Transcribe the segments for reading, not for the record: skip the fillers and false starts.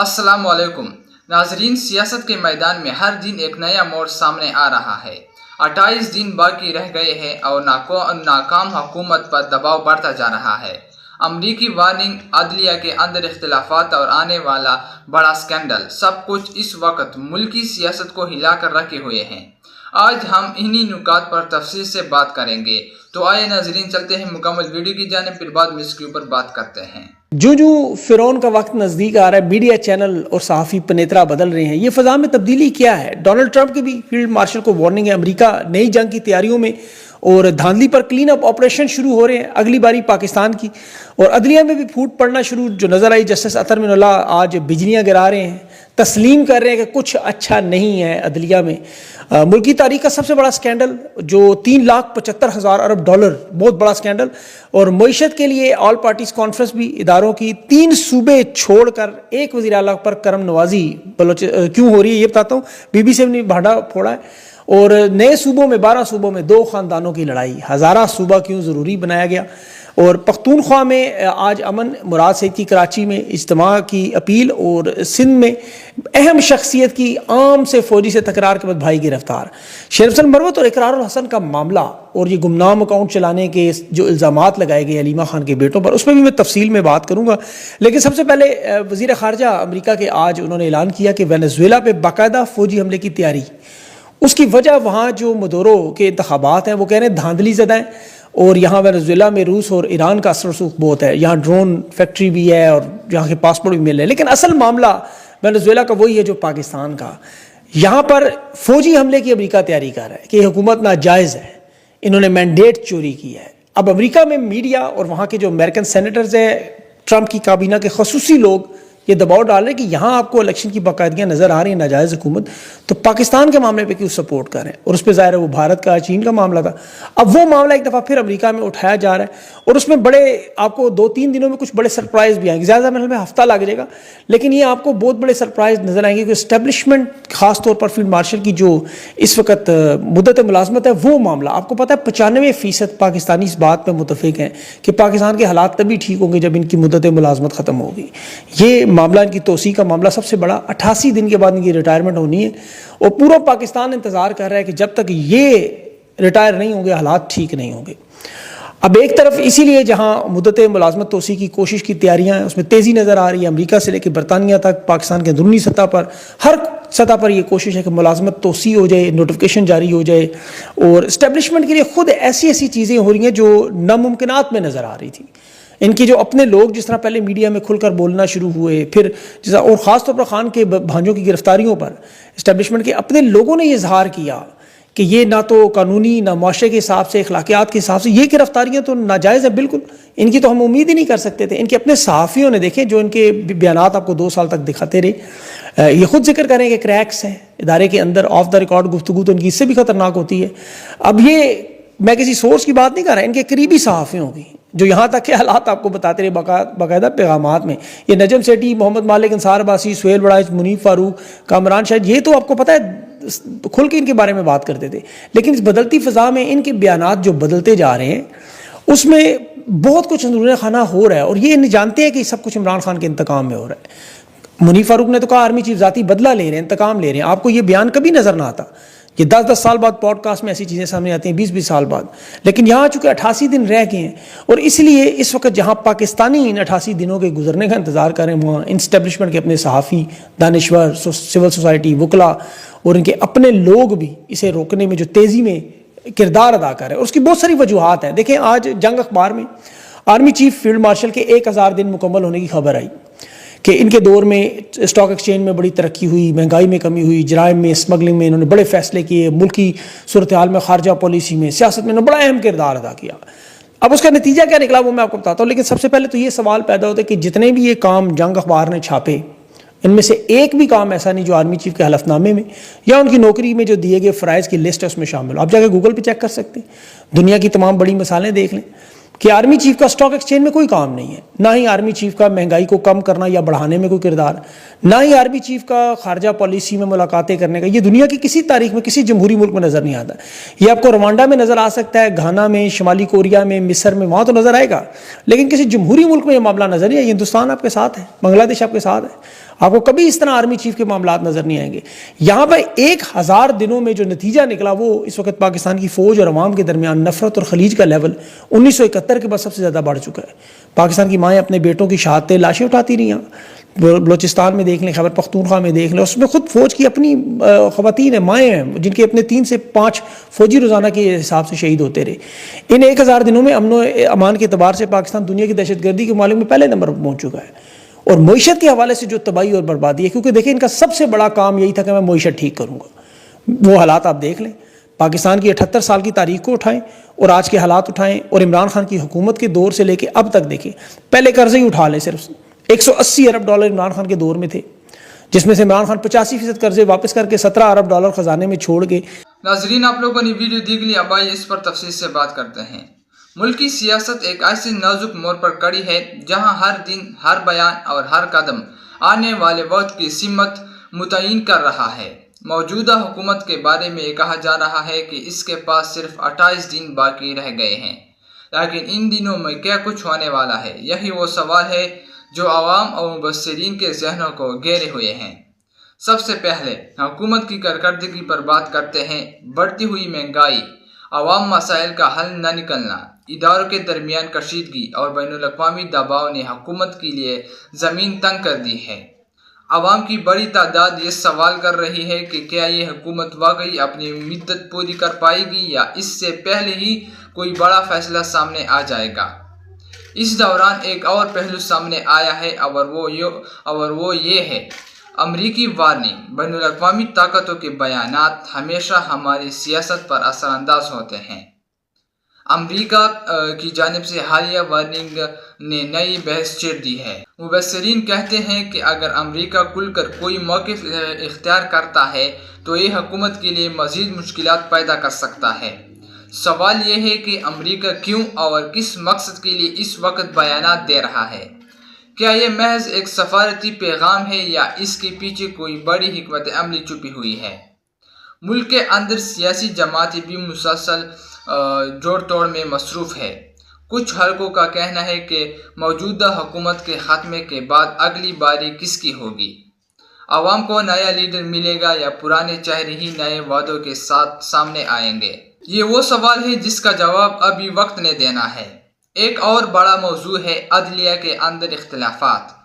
अस्सलाम वालेकुम नाजरीन, सियासत के मैदान में हर दिन एक नया मोड़ सामने आ रहा है। 28 दिन बाकी रह गए हैं और नाकाम हुकूमत पर दबाव बढ़ता जा रहा है। अमरीकी वार्निंग, अदलिया के अंदर इख्तिलाफात और आने वाला बड़ा स्कैंडल, सब कुछ इस वक्त मुल्की सियासत को हिलाकर रखे हुए हैं। आज हम इन्हीं नुकात पर तफसील से बात करेंगे। तो आइए नाजरीन, चलते हैं मुकम्मल वीडियो की जानिब, फिर बाद में इसके ऊपर बात करते हैं। जो फिरौन का वक्त नज़दीक आ रहा है, मीडिया चैनल और सहाफ़ी पनेतरा बदल रहे हैं। ये फ़ज़ा में तब्दीली क्या है? डोनाल्ड ट्रंप की भी फील्ड मार्शल को वार्निंग है। अमेरिका नई जंग की तैयारियों में और धांधली पर क्लीन अप ऑपरेशन शुरू हो रहे हैं, अगली बारी पाकिस्तान की। और अदलिया में भी फूट पड़ना शुरू जो नज़र आई। जस्टिस अतर मिनुल्लाह आज बिजलियाँ गिरा रहे हैं, तस्लीम कर रहे हैं कि कुछ अच्छा नहीं है अदलिया में। मुल्क की तारीख का सबसे बड़ा स्कैंडल जो $3,75,000 अरब, बहुत बड़ा स्कैंडल। और मईशत के लिए ऑल पार्टीज कॉन्फ्रेंस भी इदारों की 3 सूबे छोड़कर एक वज़ीर आला पर करम नवाजी क्यों हो रही है ये बताता हूँ। BBC ने भाड़ा फोड़ा है। और नए सूबों में 12 सूबों में 2 ख़ानदानों की लड़ाई, हज़ारा सूबा क्यों ज़रूरी बनाया गया। और पख्तूनख्वा में आज अमन मुराद सईद की कराची में इज्तिमा की अपील। और सिंध में अहम शख्सियत की आम से फौजी से तकरार के बाद भाई गिरफ्तार। शेरफसन मरवत और इकरारुल हसन का मामला और ये गुमनाम अकाउंट चलाने के जो इल्ज़ामात लगाए गए अलीमा खान के बेटों पर, उसमें भी मैं तफसील में बात करूँगा। लेकिन सबसे पहले वज़ीर ख़ारजा अमरीका के आज उन्होंने ऐलान किया कि वेनेज़ुएला पे बाकायदा फ़ौजी हमले की तैयारी। उसकी वजह वहाँ जो मदोरो के इंतखाबात हैं वो कह रहे हैं धांधली ज़दा हैं। और यहाँ वेनेज़ुएला में रूस और ईरान का असर रसूख बहुत है। यहाँ ड्रोन फैक्ट्री भी है और यहाँ के पासपोर्ट भी मिल रहे हैं। लेकिन असल मामला वेनेज़ुएला का वही है जो पाकिस्तान का। यहाँ पर फ़ौजी हमले की अमेरिका तैयारी कर रहा है कि हुकूमत नाजायज़ है, इन्होंने मैंडेट चोरी किया है। अब अमेरिका में मीडिया और वहाँ के जो अमेरिकन सेनेटर्स हैं, ट्रंप की काबीना के खसूसी लोग ये दबाव डाल रहे हैं कि यहाँ आपको इलेक्शन की बाकायदगियाँ नज़र आ रही हैं, नाजायज़ हुकूमत, तो पाकिस्तान के मामले पे क्यों सपोर्ट कर रहे हैं। और उस पर ज़ाहिर है वो भारत का, चीन का मामला था। अब वो मामला एक दफ़ा फिर अमेरिका में उठाया जा रहा है और उसमें बड़े आपको 2-3 दिनों में कुछ बड़े सरप्राइज़ भी आएंगे। ज़्यादा में हफ्ता लग जाएगा, लेकिन ये आपको बहुत बड़े सरप्राइज़ नज़र आएंगे कि इस्टेब्लिशमेंट, ख़ास तौर पर फील्ड मार्शल की जो इस वक्त मुद्दत मुलाजमत है, वो मामला आपको पता है 95% पाकिस्तानी इस बात पर मुतफिक हैं कि पाकिस्तान के हालात तभी ठीक होंगे जब इनकी मुद्दत मुलाजमत ख़त्म होगी। ये मामला, इनकी तोसी का मामला सबसे बड़ा, 88 दिन के बाद इनकी रिटायरमेंट होनी है। और पूरा पाकिस्तान इंतज़ार कर रहा है कि जब तक ये रिटायर नहीं होंगे हालात ठीक नहीं होंगे। अब एक तरफ इसीलिए जहां मुद्दत मुलाजमत तोसी की कोशिश की तैयारियां हैं उसमें तेज़ी नज़र आ रही है। अमेरिका से लेकर बरतानिया तक, पाकिस्तान के अंदरूनी सतह पर, हर सतह पर यह कोशिश है कि मुलाजमत तोसी हो जाए, नोटिफिकेशन जारी हो जाए। और इस्टेब्लिशमेंट के लिए खुद ऐसी ऐसी चीज़ें हो रही हैं जो नामुमकिनात में नज़र आ रही थी। इनकी जो अपने लोग जिस तरह पहले मीडिया में खुलकर बोलना शुरू हुए, फिर जिस और ख़ास तौर पर खान के भांजों की गिरफ्तारियों पर इस्टेब्लिशमेंट के अपने लोगों ने ये इजहार किया कि ये ना तो कानूनी, ना माशरे के हिसाब से, अखलाकियात के हिसाब से ये गिरफ्तारियाँ तो नाजायज़ है बिल्कुल। इनकी तो हम उम्मीद ही नहीं कर सकते थे। इनके अपने सहाफ़ियों ने देखे जो इनके बयानात आपको 2 साल तक दिखाते रहे। ये खुद जिक्र करें कि क्रैक्स हैं इदारे के अंदर, ऑफ द रिकॉर्ड गुफ्तगू तो इनकी इससे भी ख़तरनाक होती है। अब ये मैं किसी सोर्स की बात नहीं कर रहा, इनके करीबी सहाफ़ियों की, जो यहाँ तक के हालात आपको बताते रहे बाकायदा पैगामात में। ये नजम सेठी, मोहम्मद मालिक, अंसार अब्बासी, सुहेल बड़ाइच, मुनीफ फारूक, कामरान शाहिद, ये तो आपको पता है खुल के इनके बारे में बात करते थे। लेकिन इस बदलती फ़ज़ा में इनके बयानात जो बदलते जा रहे हैं उसमें बहुत कुछ अंदरूनी खाना हो रहा है। और ये नहीं जानते हैं कि सब कुछ इमरान खान के इंतकाम में हो रहा है। मुनीफ फारूक ने तो कहा आर्मी चीफ ज़ाती बदला ले रहे हैं, इंतकाम ले रहे हैं। आपको ये बयान कभी नज़र ना आता। ये 10-10 साल बाद पॉडकास्ट में ऐसी चीज़ें सामने आती हैं, 20-20 साल बाद। लेकिन यहाँ चूँकि 88 दिन रह गए हैं और इसलिए इस वक्त जहाँ पाकिस्तानी इन 88 दिनों के गुजरने का इंतज़ार करें, वहाँ इंस्टेब्लिशमेंट के अपने सहाफ़ी, दानिश्वर, सिविल सोसाइटी, वकला और इनके अपने लोग भी इसे रोकने में जो तेज़ी में किरदार अदा कर रहे हैं। उसकी बहुत सारी वजूहात हैं। देखें, आज जंग अखबार में आर्मी चीफ फील्ड मार्शल के 1000 दिन मुकम्मल होने की खबर आई कि इनके दौर में स्टॉक एक्सचेंज में बड़ी तरक्की हुई, महंगाई में कमी हुई, जराइम में, स्मगलिंग में इन्होंने बड़े फैसले किए, मुल्की सूरत हाल में, खारजा पॉलिसी में, सियासत में इन्होंने बड़ा अहम किरदार अदा किया। अब उसका नतीजा क्या निकला वो मैं आपको बताता हूँ। लेकिन सबसे पहले तो ये सवाल पैदा होता है कि जितने भी ये काम जंग अखबार ने छापे, इनमें से एक भी काम ऐसा नहीं जो आर्मी चीफ के हलफनामे में या उनकी नौकरी में जो दिए गए फ़राइज़ की लिस्ट है उसमें शामिल हो। आप जाकर गूगल पे चेक कर सकते हैं, दुनिया की तमाम बड़ी मिसालें देख लें कि आर्मी चीफ का स्टॉक एक्सचेंज में कोई काम नहीं है, ना ही आर्मी चीफ का महंगाई को कम करना या बढ़ाने में कोई किरदार, ना ही आर्मी चीफ का खारजा पॉलिसी में मुलाकातें करने का। ये दुनिया की किसी तारीख में किसी जमहूरी मुल्क में नज़र नहीं आता। ये आपको रवांडा में नज़र आ सकता है, घाना में, शुमाली कोरिया में, मिस्र में, वहाँ तो नज़र आएगा, लेकिन किसी जमहूरी मुल्क में ये मामला नज़र नहीं है। हिंदुस्तान आपके साथ है, बांग्लादेश आपके साथ है। آپ کو کبھی اس طرح آرمی چیف کے معاملات نظر نہیں آئیں گے. یہاں پہ 1000 دنوں میں جو نتیجہ نکلا وہ اس وقت پاکستان کی فوج اور عوام کے درمیان نفرت اور خلیج کا لیول 1971 کے بعد سب سے زیادہ بڑھ چکا ہے. پاکستان کی مائیں اپنے بیٹوں کی شہادتیں لاشیں اٹھاتی رہی ہیں. بلوچستان میں دیکھ لیں, خیبر پختونخوا میں دیکھ لیں, اس میں خود فوج کی اپنی خواتین ہیں, مائیں ہیں, جن کے اپنے 3 سے 5 فوجی روزانہ کے حساب سے شہید ہوتے رہے. ان 1000 دنوں میں امن و امان کے اعتبار سے پاکستان دنیا کی دہشت گردی کے ممالک میں پہلے نمبر پر پہنچ چکا ہے. اور معیشت کے حوالے سے جو تباہی اور بربادی ہے, کیونکہ دیکھیں ان کا سب سے بڑا کام یہی تھا کہ میں معیشت ٹھیک کروں گا. وہ حالات آپ دیکھ لیں, پاکستان کی 78 سال کی تاریخ کو اٹھائیں اور آج کے حالات اٹھائیں, اور عمران خان کی حکومت کے دور سے لے کے اب تک دیکھیں. پہلے قرضے ہی اٹھا لیں, صرف $180 ارب عمران خان کے دور میں تھے, جس میں سے عمران خان 85% قرضے واپس کر کے $17 ارب خزانے میں چھوڑ گئے. ناظرین, آپ لوگوں نے ویڈیو دیکھ لی, اب آئیے اس پر تفصیل سے بات کرتے ہیں. ملکی سیاست ایک ایسے نازک موڑ پر کڑی ہے جہاں ہر دن, ہر بیان اور ہر قدم آنے والے وقت کی سمت متعین کر رہا ہے. موجودہ حکومت کے بارے میں یہ کہا جا رہا ہے کہ اس کے پاس صرف 28 دن باقی رہ گئے ہیں, لیکن ان دنوں میں کیا کچھ ہونے والا ہے, یہی وہ سوال ہے جو عوام اور مبصرین کے ذہنوں کو گھیرے ہوئے ہیں. سب سے پہلے حکومت کی کارکردگی پر بات کرتے ہیں. بڑھتی ہوئی مہنگائی, عوام مسائل کا حل نہ نکلنا, اداروں کے درمیان کشیدگی اور بین الاقوامی دباؤ نے حکومت کے لیے زمین تنگ کر دی ہے. عوام کی بڑی تعداد یہ سوال کر رہی ہے کہ کیا یہ حکومت واقعی اپنی مدت پوری کر پائے گی یا اس سے پہلے ہی کوئی بڑا فیصلہ سامنے آ جائے گا. اس دوران ایک اور پہلو سامنے آیا ہے اور وہ یہ ہے امریکی وارننگ. بین الاقوامی طاقتوں کے بیانات ہمیشہ ہماری سیاست پر اثر انداز ہوتے ہیں. امریکہ کی جانب سے حالیہ وارننگ نے نئی بحث چھیڑ دی ہے. مبصرین کہتے ہیں کہ اگر امریکہ کھل کر کوئی موقف اختیار کرتا ہے تو یہ حکومت کے لیے مزید مشکلات پیدا کر سکتا ہے. سوال یہ ہے کہ امریکہ کیوں اور کس مقصد کے لیے اس وقت بیانات دے رہا ہے. کیا یہ محض ایک سفارتی پیغام ہے یا اس کے پیچھے کوئی بڑی حکمت عملی چھپی ہوئی ہے؟ ملک کے اندر سیاسی جماعتیں بھی مسلسل جوڑ توڑ میں مصروف ہے. کچھ حلقوں کا کہنا ہے کہ موجودہ حکومت کے خاتمے کے بعد اگلی باری کس کی ہوگی. عوام کو نیا لیڈر ملے گا یا پرانے چہرے ہی نئے وعدوں کے ساتھ سامنے آئیں گے؟ یہ وہ سوال ہے جس کا جواب ابھی وقت نے دینا ہے. ایک اور بڑا موضوع ہے عدلیہ کے اندر اختلافات.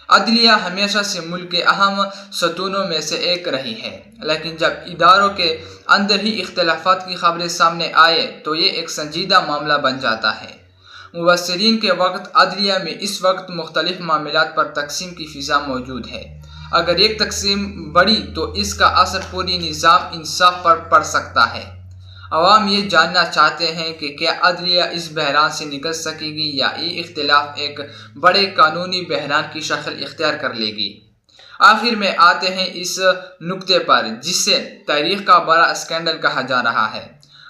عدلیہ ہمیشہ سے ملک کے اہم ستونوں میں سے ایک رہی ہے, لیکن جب اداروں کے اندر ہی اختلافات کی خبریں سامنے آئے تو یہ ایک سنجیدہ معاملہ بن جاتا ہے. مبصرین کے وقت عدلیہ میں اس وقت مختلف معاملات پر تقسیم کی فضا موجود ہے. اگر ایک تقسیم بڑھی تو اس کا اثر پوری نظام انصاف پر پڑ سکتا ہے. عوام یہ جاننا چاہتے ہیں کہ کیا عدلیہ اس بحران سے نکل سکے گی یا یہ اختلاف ایک بڑے قانونی بحران کی شکل اختیار کر لے گی. آخر میں آتے ہیں اس نقطے پر جسے تاریخ کا بڑا اسکینڈل کہا جا رہا ہے.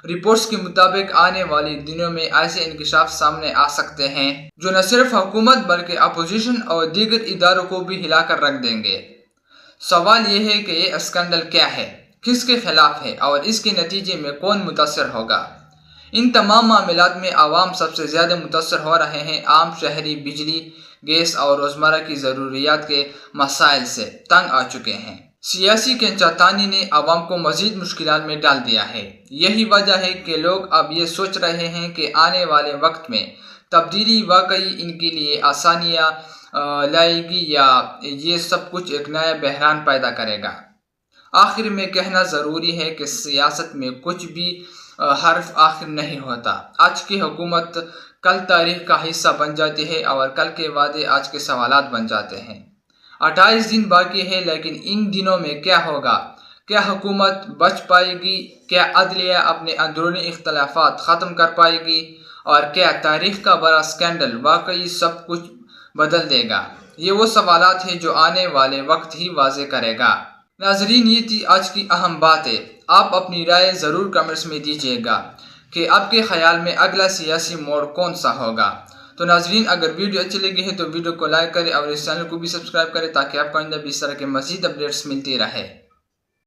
رپورٹس کے مطابق آنے والے دنوں میں ایسے انکشاف سامنے آ سکتے ہیں جو نہ صرف حکومت بلکہ اپوزیشن اور دیگر اداروں کو بھی ہلا کر رکھ دیں گے. سوال یہ ہے کہ یہ اسکینڈل کیا ہے, کس کے خلاف ہے اور اس کے نتیجے میں کون متاثر ہوگا. ان تمام معاملات میں عوام سب سے زیادہ متاثر ہو رہے ہیں. عام شہری بجلی, گیس اور روزمرہ کی ضروریات کے مسائل سے تنگ آ چکے ہیں. سیاسی کھینچاتانی نے عوام کو مزید مشکلات میں ڈال دیا ہے. یہی وجہ ہے کہ لوگ اب یہ سوچ رہے ہیں کہ آنے والے وقت میں تبدیلی واقعی ان کے لیے آسانیاں لائے گی یا یہ سب کچھ ایک نیا بحران پیدا کرے گا. آخر میں کہنا ضروری ہے کہ سیاست میں کچھ بھی حرف آخر نہیں ہوتا. آج کی حکومت کل تاریخ کا حصہ بن جاتی ہے اور کل کے وعدے آج کے سوالات بن جاتے ہیں. 28 دن باقی ہے, لیکن ان دنوں میں کیا ہوگا؟ کیا حکومت بچ پائے گی؟ کیا عدلیہ اپنے اندرونی اختلافات ختم کر پائے گی؟ اور کیا تاریخ کا بڑا اسکینڈل واقعی سب کچھ بدل دے گا؟ یہ وہ سوالات ہیں جو آنے والے وقت ہی واضح کرے گا. ناظرین, یہ تھی آج کی اہم باتیں. آپ اپنی رائے ضرور کمنٹس میں دیجیے گا کہ آپ کے خیال میں اگلا سیاسی موڑ کون سا ہوگا. تو ناظرین, اگر ویڈیو اچھی لگی ہے تو ویڈیو کو لائک کریں اور اس چینل کو بھی سبسکرائب کریں تاکہ آپ کو آئندہ بھی اس طرح کے مزید اپڈیٹس ملتی رہے.